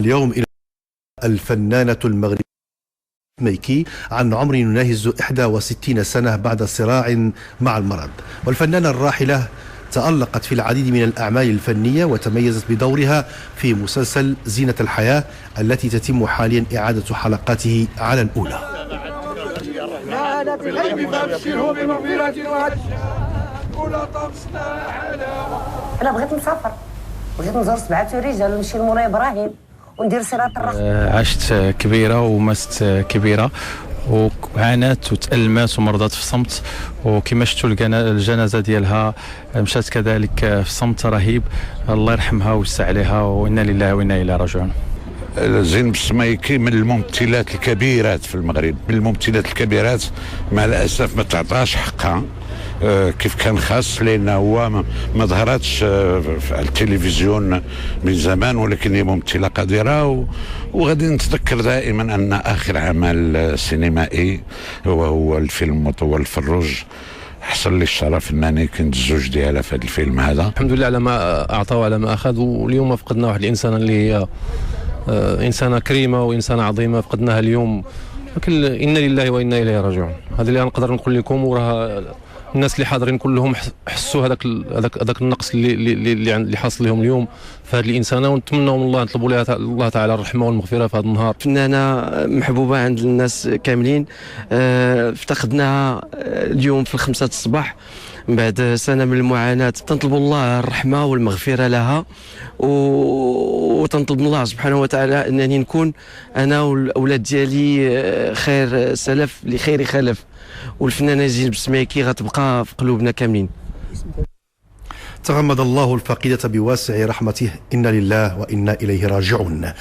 اليوم إلى الفنانة المغربية ميكي عن عمر يناهز 61 سنة بعد صراع مع المرض. والفنانة الراحلة تألقت في العديد من الأعمال الفنية وتميزت بدورها في مسلسل زينة الحياة التي تتم حاليا إعادة حلقاته على الأولى. أنا بغيت نسافر، بغيت نزور 7 رجال ونمشي لمولاي إبراهيم وندير صراط الرحم. عشت كبيرة ومست كبيرة وعانت وتألمت ومرضت في صمت، وكما شفتوا الجنازة ديالها مشات كذلك في صمت رهيب. الله يرحمها ويوسع عليها، وإنا لله وإنا إليه راجعون. زينب السمايكي من الممثلات الكبيرات في المغرب، من الممثلات الكبيرات مع الأسف ما تعطاش حقها كيف كان خاص، لأنه هو ما ظهرتش في التلفزيون من زمان، ولكن هي ممثلة قديرة. وغادي نتذكر دائما أن آخر عمل سينمائي وهو الفيلم مطول الفروج، حصل لي الشرف انني كنت الزوج ديالها في هذا الفيلم هذا. الحمد لله على ما اعطى وعلى ما اخذ. واليوم فقدنا واحد الانسانه اللي هي انسانه كريمه وانسانه عظيمه، فقدناها اليوم، لكن انا لله وانا اليه راجعون. هذا اللي نقدر نقول لكم، وراه الناس اللي حاضرين كلهم حسوا هذاك النقص اللي حاصل لهم اليوم في هذه الانسانه، ونتمنوا من الله، نطلبوا لها الله تعالى الرحمه والمغفره في هذا النهار. فنانه محبوبه عند الناس كاملين، افتقدناها اليوم في 5 الصباح بعد سنه من المعاناه. تنطلب الله الرحمه والمغفره لها، وتنطلب الله سبحانه وتعالى انني نكون انا والاولاد ديالي خير سلف لخير خلف. والفنانه زينب السمايكي غتبقى في قلوبنا كاملين. تغمد الله الفقيدة بواسع رحمته، إنا لله وإنا إليه راجعون.